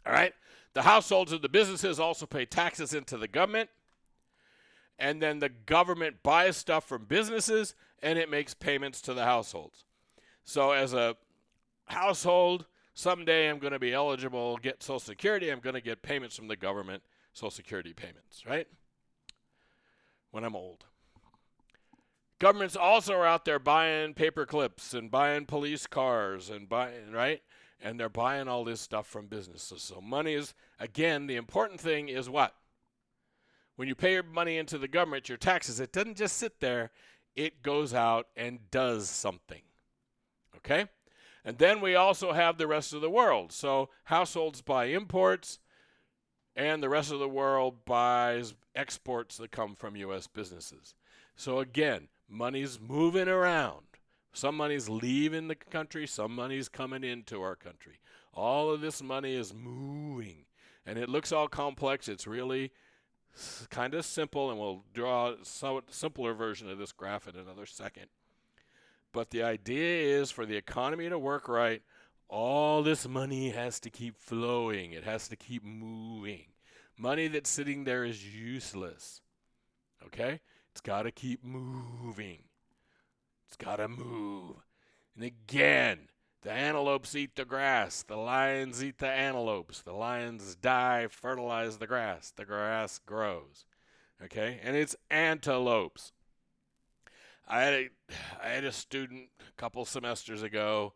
All right? The households and the businesses also pay taxes into the government, and then the government buys stuff from businesses, and it makes payments to the households. So as a household, someday I'm going to be eligible, get Social Security. I'm going to get payments from the government, Social Security payments, right? When I'm old. Governments also are out there buying paper clips and buying police cars and buying, right? And they're buying all this stuff from businesses. So money is, again, the important thing is what? When you pay your money into the government, your taxes, it doesn't just sit there. It goes out and does something. Okay? And then we also have the rest of the world. So households buy imports, and the rest of the world buys exports that come from U.S. businesses. So again, money's moving around. Some money's leaving the country, some money's coming into our country. All of this money is moving, and it looks all complex. It's really kind of simple, and we'll draw a somewhat simpler version of this graph in another second. But the idea is for the economy to work right, all this money has to keep flowing. It has to keep moving. Money that's sitting there is useless. Okay? It's got to keep moving. It's got to move. And again, the antelopes eat the grass. The lions eat the antelopes. The lions die, fertilize the grass. The grass grows. Okay? And it's antelopes. I had a student a couple semesters ago,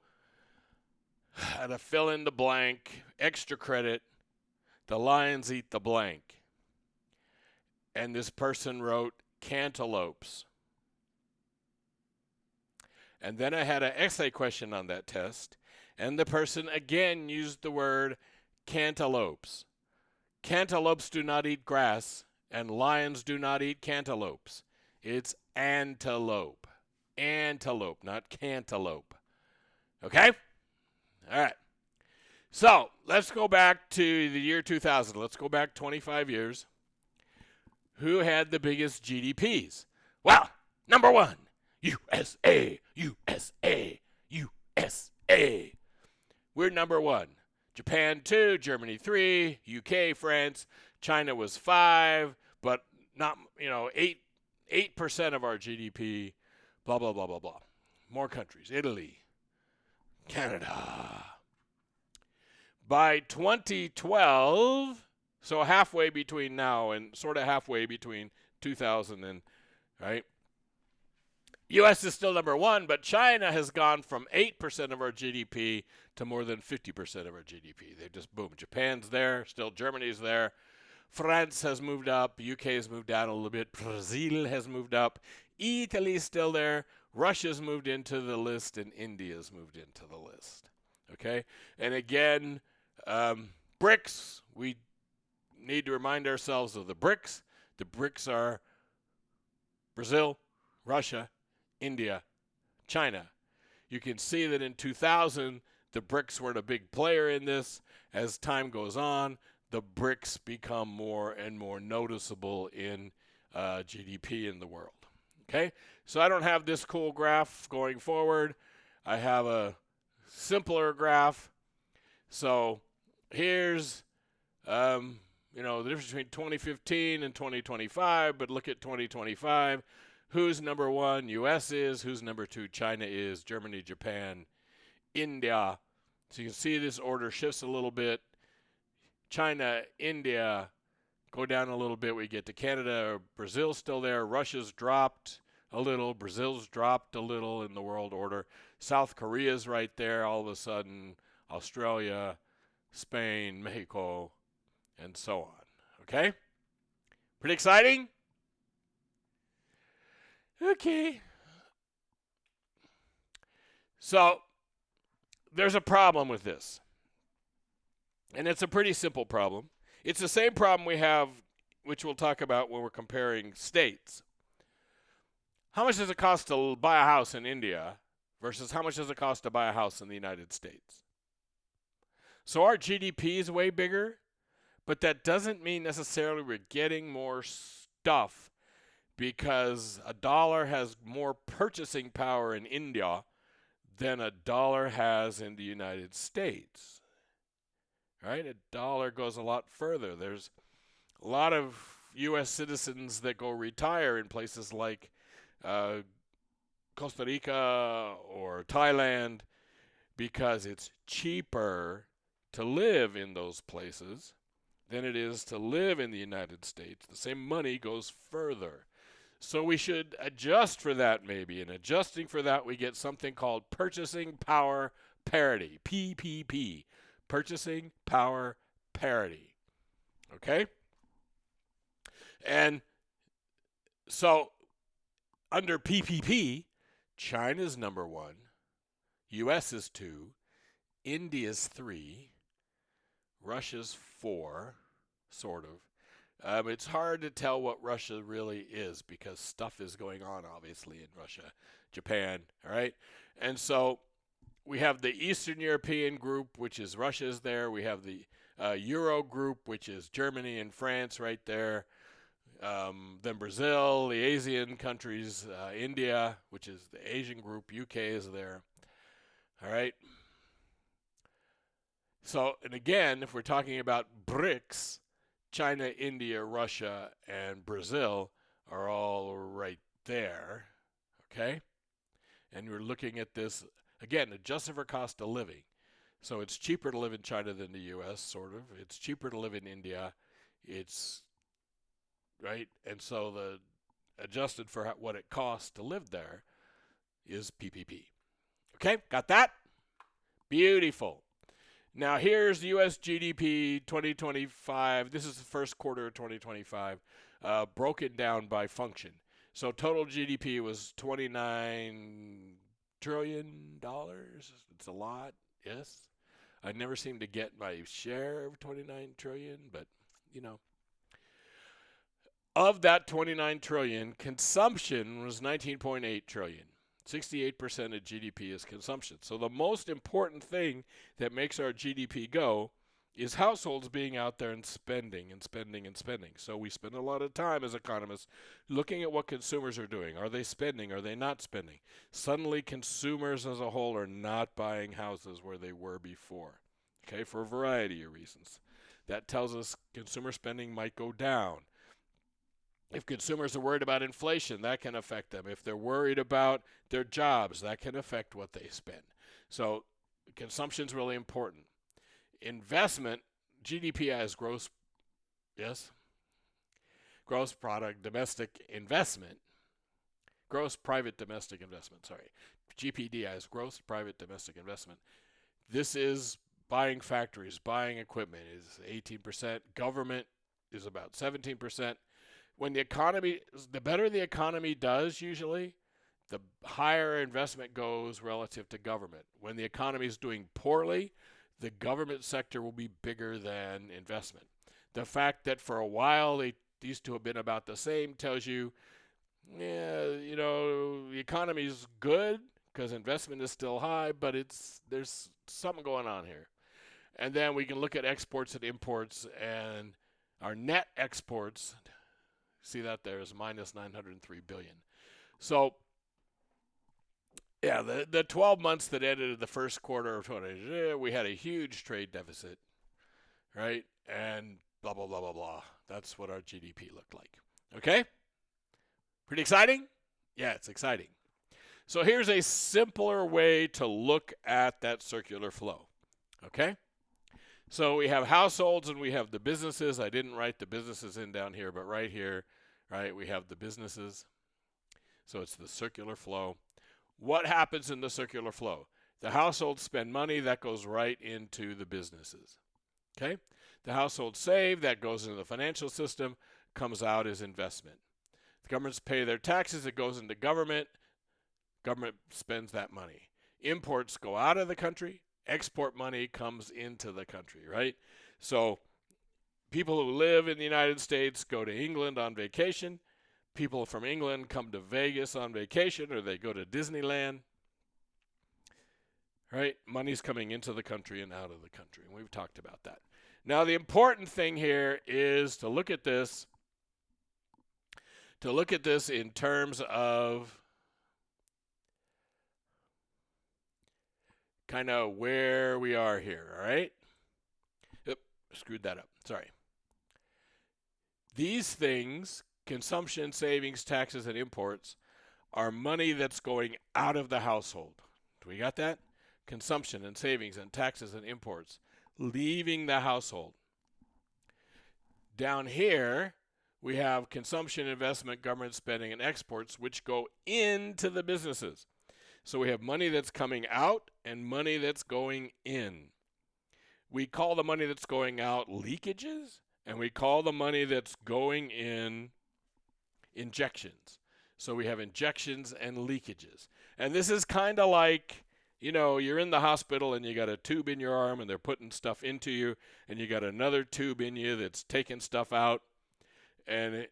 had to fill in the blank, extra credit, the lions eat the blank. And this person wrote cantaloupes. And then I had an essay question on that test, and the person again used the word cantaloupes. Cantaloupes do not eat grass, and lions do not eat cantaloupes. It's antelope. Antelope, not cantaloupe. Okay? All right. So let's go back to the year 2000. Let's go back 25 years. Who had the biggest GDPs? Well, number one, USA, USA, USA. We're number one. Japan 2, Germany 3, UK, France. China was 5, but not, 8% of our GDP, blah, blah, blah, blah, blah. More countries. Italy, Canada. By 2012, so halfway between now and sort of halfway between 2000 and, right? U.S. is still number one, but China has gone from 8% of our GDP to more than 50% of our GDP. They just boom. Japan's there, still Germany's there. France has moved up. UK has moved down a little bit. Brazil has moved up. Italy's still there. Russia's moved into the list, and India's moved into the list. Okay? And again, BRICS, we need to remind ourselves of the BRICS. The BRICS are Brazil, Russia, India, China. You can see that in 2000, the BRICS weren't a big player in this. As time goes on, the BRICS become more and more noticeable in GDP in the world. Okay? So I don't have this cool graph going forward. I have a simpler graph. So here's, the difference between 2015 and 2025, but look at 2025. Who's number one? U.S. is. Who's number two? China is. Germany, Japan, India. So you can see this order shifts a little bit. China, India go down a little bit. We get to Canada. Brazil's still there. Russia's dropped a little. Brazil's dropped a little in the world order. South Korea's right there. All of a sudden, Australia, Spain, Mexico, and so on. Okay? Pretty exciting? Okay. So, there's a problem with this. And it's a pretty simple problem. It's the same problem we have, which we'll talk about when we're comparing states. How much does it cost to buy a house in India versus how much does it cost to buy a house in the United States? So our GDP is way bigger, but that doesn't mean necessarily we're getting more stuff because a dollar has more purchasing power in India than a dollar has in the United States. right? A dollar goes a lot further. There's a lot of U.S. citizens that go retire in places like uh, Costa Rica or Thailand because it's cheaper to live in those places than it is to live in the United States. The same money goes further. So we should adjust for that maybe. And adjusting for that, we get something called purchasing power parity, PPP, purchasing power parity. Okay? And so under PPP, China's number one, US is 2, India's 3, Russia's 4, sort of. It's hard to tell what Russia really is because stuff is going on, obviously, in Russia, Japan, all right? And so we have the Eastern European group, which is Russia's there. We have the Euro group, which is Germany and France right there. Then Brazil, the Asian countries, India, which is the Asian group, UK is there. All right. So, and again, if we're talking about BRICS, China, India, Russia, and Brazil are all right there. Okay. And we're looking at this, again, adjusted for cost of living. So it's cheaper to live in China than the US, sort of. It's cheaper to live in India. It's right? And so the adjusted for what it costs to live there is PPP. Okay, got that? Beautiful. Now here's the U.S. GDP 2025. This is the first quarter of 2025, broken down by function. So total GDP was $29 trillion. It's a lot, yes. I never seem to get my share of 29 trillion, but you know. Of that 29 trillion, consumption was 19.8 trillion. 68% of GDP is consumption. So the most important thing that makes our GDP go is households being out there and spending and spending and spending. So we spend a lot of time as economists looking at what consumers are doing. Are they spending? Are they not spending? Suddenly consumers as a whole are not buying houses where they were before, okay, for a variety of reasons. That tells us consumer spending might go down. If consumers are worried about inflation, that can affect them. If they're worried about their jobs, that can affect what they spend. So consumption is really important. Investment, GDP as gross, yes, gross product, domestic investment, gross private domestic investment, sorry. GPD as gross private domestic investment. This is buying factories, buying equipment is 18%. Government is about 17%. When the economy, the better the economy does usually, the higher investment goes relative to government. When the economy is doing poorly, the government sector will be bigger than investment. The fact that for a while these two have been about the same tells you, yeah, you know, the economy is good because investment is still high, but there's something going on here. And then we can look at exports and imports, and our net exports, see that there is minus 903 billion. So, yeah, the 12 months that ended the first quarter of 2020, we had a huge trade deficit, right? And blah, blah, blah, blah, blah. That's what our GDP looked like. Okay? Pretty exciting? Yeah, it's exciting. So here's a simpler way to look at that circular flow. Okay? So we have households and we have the businesses. I didn't write the businesses in down here, but right here, right, we have the businesses. So it's the circular flow. What happens in the circular flow? The households spend money, that goes right into the businesses. Okay? The households save, that goes into the financial system, comes out as investment. The governments pay their taxes, it goes into government. Government spends that money. Imports go out of the country. Export money comes into the country, right? So people who live in the United States go to England on vacation. People from England come to Vegas on vacation, or they go to Disneyland, right? Money's coming into the country and out of the country, and we've talked about that. Now, the important thing here is to look at this in terms of kind of where we are here, all right? screwed that up. Sorry. These things, consumption, savings, taxes, and imports, are money that's going out of the household. Do we got that? Consumption and savings and taxes and imports, leaving the household. Down here, we have consumption, investment, government spending, and exports, which go into the businesses. So we have money that's coming out and money that's going in. We call the money that's going out leakages, and we call the money that's going in injections. So we have injections and leakages. And this is kind of like, you're in the hospital and you got a tube in your arm and they're putting stuff into you, and you got another tube in you that's taking stuff out. And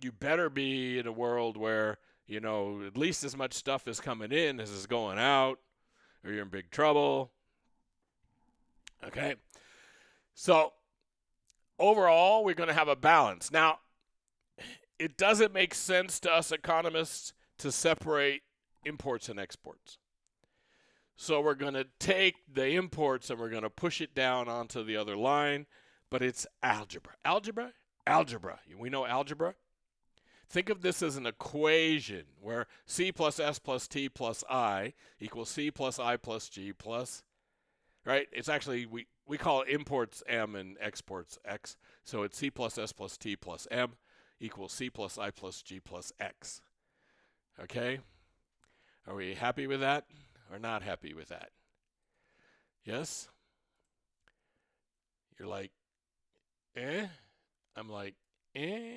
you better be in a world where, at least as much stuff is coming in as is going out, or you're in big trouble. Okay? So overall, we're going to have a balance. Now, it doesn't make sense to us economists to separate imports and exports. So we're going to take the imports and we're going to push it down onto the other line, but it's algebra. Algebra. We know algebra. Think of this as an equation where C plus S plus T plus I equals C plus I plus G plus, right? It's actually, we call imports M and exports X. So it's C plus S plus T plus M equals C plus I plus G plus X. Okay? Are we happy with that or not happy with that? Yes? You're like, eh? I'm like, eh?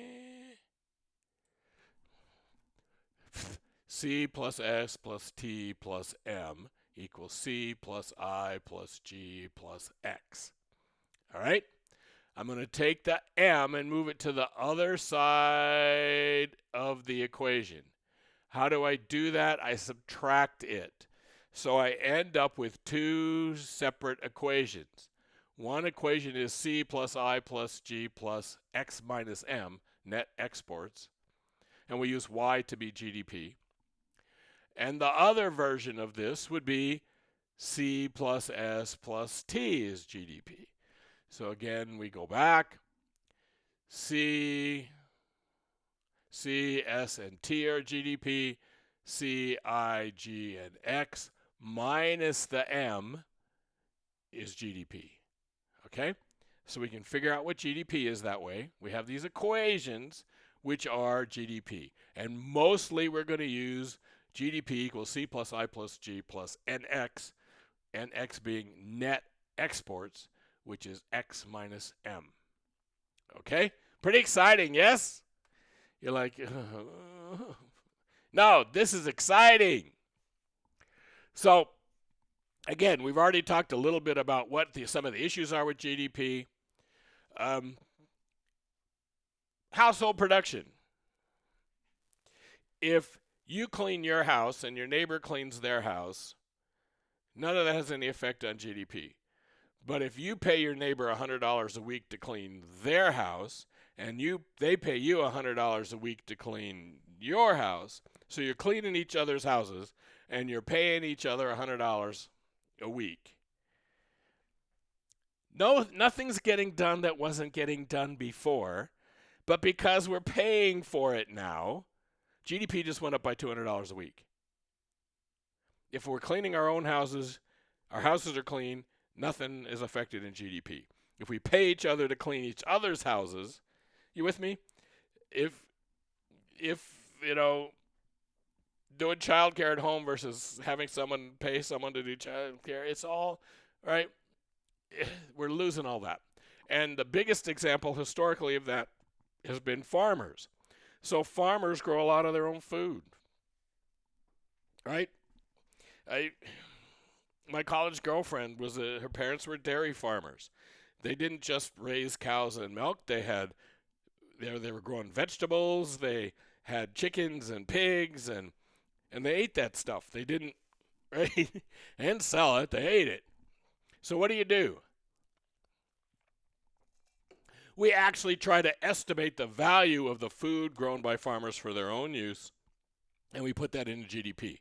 C plus S plus T plus M equals C plus I plus G plus X. All right? I'm going to take the M and move it to the other side of the equation. How do I do that? I subtract it. So I end up with two separate equations. One equation is C plus I plus G plus X minus M, net exports. And we use Y to be GDP. And the other version of this would be C plus S plus T is GDP. So again, we go back. C, S, and T are GDP. C, I, G, and X minus the M is GDP. Okay? So we can figure out what GDP is that way. We have these equations, which are GDP. And mostly we're going to use GDP equals C plus I plus G plus NX, NX being net exports, which is X minus M. Okay? Pretty exciting, yes? You're like, no, this is exciting. So, again, we've already talked a little bit about what some of the issues are with GDP. Household production. If you clean your house and your neighbor cleans their house, none of that has any effect on GDP. But if you pay your neighbor $100 a week to clean their house, and they pay you $100 a week to clean your house, so you're cleaning each other's houses, and you're paying each other $100 a week. No, nothing's getting done that wasn't getting done before, but because we're paying for it now, GDP just went up by $200 a week. If we're cleaning our own houses, our houses are clean, nothing is affected in GDP. If we pay each other to clean each other's houses, you with me? If doing childcare at home versus having someone pay someone to do childcare, it's all, right? We're losing all that. And the biggest example historically of that has been farmers. So farmers grow a lot of their own food, right? My college girlfriend her parents were dairy farmers. They didn't just raise cows and milk. They were growing vegetables. They had chickens and pigs, and they ate that stuff. They didn't, right? And sell it. They ate it. So what do? We actually try to estimate the value of the food grown by farmers for their own use, and we put that into GDP.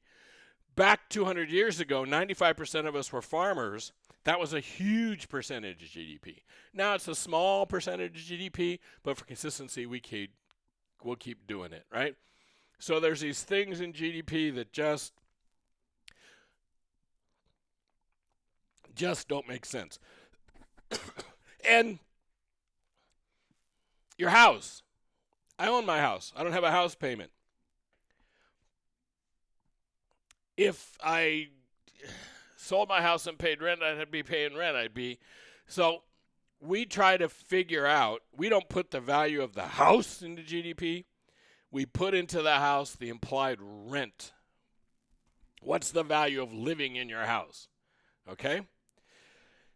back 200 years ago, 95% of us were farmers. That was a huge percentage of GDP. Now it's a small percentage of GDP, but for consistency, we'll keep doing it, right? So there's these things in GDP that just don't make sense. And your house. I own my house. I don't have a house payment. If I sold my house and paid rent, I'd be paying rent. So we try to figure out, we don't put the value of the house into GDP. We put into the house the implied rent. What's the value of living in your house? Okay?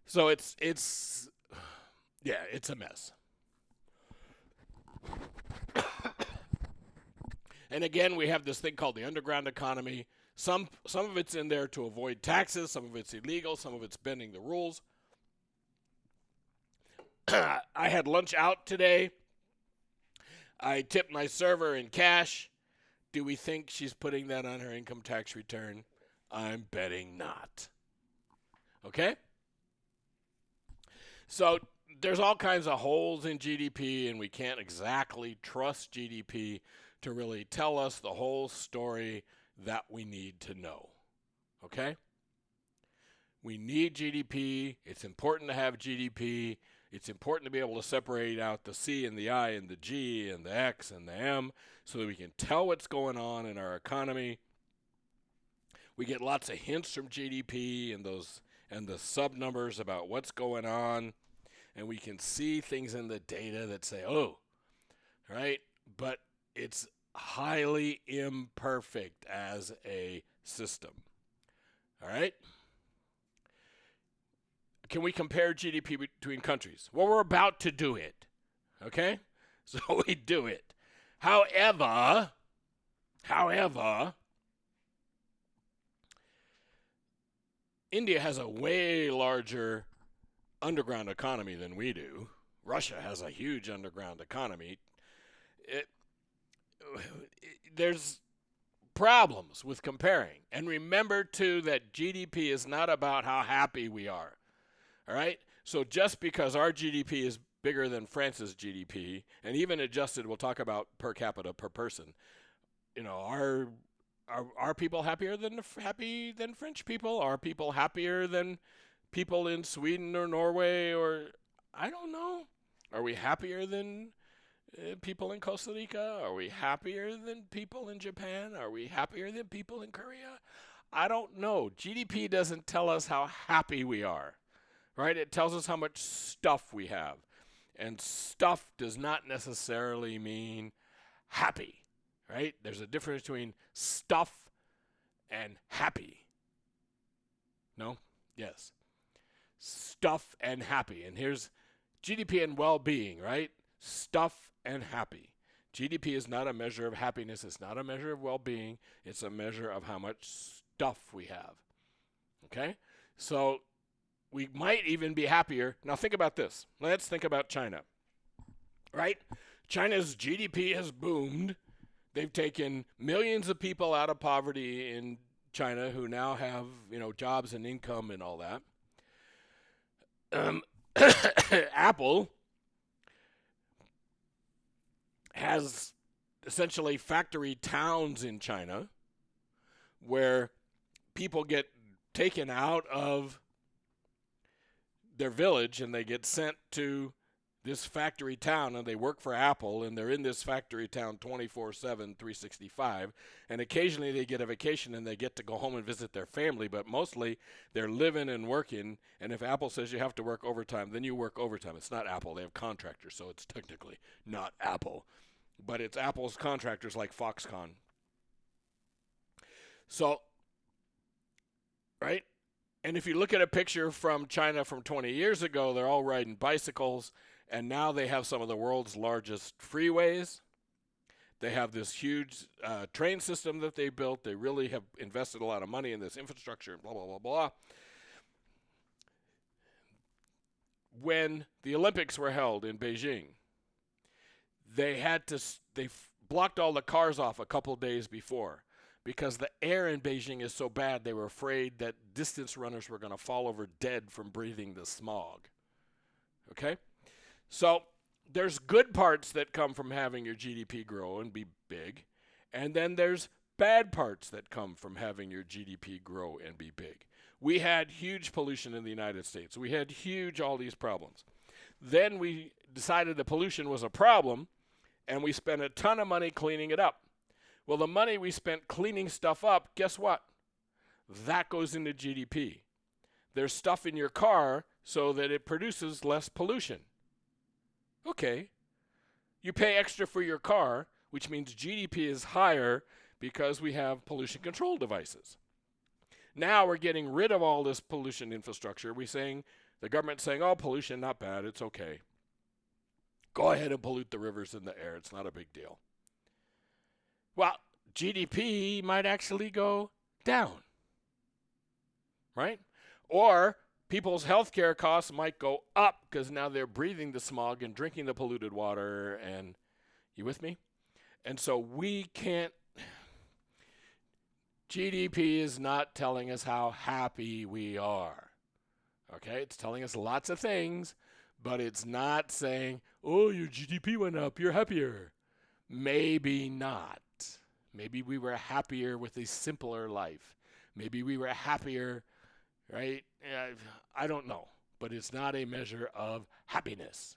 So it's a mess. And again, we have this thing called the underground economy. Some of it's in there to avoid taxes. Some of it's illegal. Some of it's bending the rules. I had lunch out today. I tipped my server in cash. Do we think she's putting that on her income tax return? I'm betting not. Okay? So there's all kinds of holes in GDP, and we can't exactly trust GDP to really tell us the whole story that we need to know. Okay? We need GDP. It's important to have GDP. It's important to be able to separate out the C and the I and the G and the X and the M so that we can tell what's going on in our economy. We get lots of hints from GDP and the sub numbers about what's going on, and we can see things in the data that say, oh, right? But it's highly imperfect as a system. All right? Can we compare GDP between countries? Well, we're about to do it. Okay? So we do it. However, India has a way larger underground economy than we do. Russia has a huge underground economy. There's problems with comparing. And remember, too, that GDP is not about how happy we are. All right? So just because our GDP is bigger than France's GDP, and even adjusted, we'll talk about per capita, per person, are people happier than French people? Are people happier than people in Sweden or Norway or I don't know? Are we happier than people in Costa Rica? Are we happier than people in Japan? Are we happier than people in Korea? I don't know. GDP doesn't tell us how happy we are, right? It tells us how much stuff we have. And stuff does not necessarily mean happy. Right? There's a difference between stuff and happy. No? Yes. Stuff and happy. And here's GDP and well-being, right? Stuff and happy. GDP is not a measure of happiness. It's not a measure of well-being. It's a measure of how much stuff we have. Okay? So we might even be happier. Now think about this. Let's think about China. Right? China's GDP has boomed. They've taken millions of people out of poverty in China who now have, jobs and income and all that. Apple has essentially factory towns in China where people get taken out of their village and they get sent to this factory town, and they work for Apple, and they're in this factory town 24/7, 365, and occasionally they get a vacation and they get to go home and visit their family, but mostly they're living and working, and if Apple says you have to work overtime, then you work overtime. It's not Apple. They have contractors, so it's technically not Apple, but it's Apple's contractors like Foxconn. So, right? And if you look at a picture from China from 20 years ago, they're all riding bicycles, and now they have some of the world's largest freeways. They have this huge train system that they built. They really have invested a lot of money in this infrastructure, blah, blah, blah, blah. When the Olympics were held in Beijing, they blocked all the cars off a couple days before because the air in Beijing is so bad they were afraid that distance runners were going to fall over dead from breathing the smog. Okay? So there's good parts that come from having your GDP grow and be big, and then there's bad parts that come from having your GDP grow and be big. We had huge pollution in the United States. We had all these problems. Then we decided the pollution was a problem, and we spent a ton of money cleaning it up. Well, the money we spent cleaning stuff up, guess what? That goes into GDP. There's stuff in your car so that it produces less pollution. Okay. You pay extra for your car, which means GDP is higher because we have pollution control devices. Now we're getting rid of all this pollution infrastructure. The government's saying, oh, pollution, not bad, it's okay. Go ahead and pollute the rivers and the air, it's not a big deal. Well, GDP might actually go down, right? Or people's healthcare costs might go up because now they're breathing the smog and drinking the polluted water. And you with me? And so we can't. GDP is not telling us how happy we are. Okay, it's telling us lots of things, but it's not saying, oh, your GDP went up, you're happier. Maybe not. Maybe we were happier with a simpler life. Maybe we were happier, right? I don't know, but it's not a measure of happiness.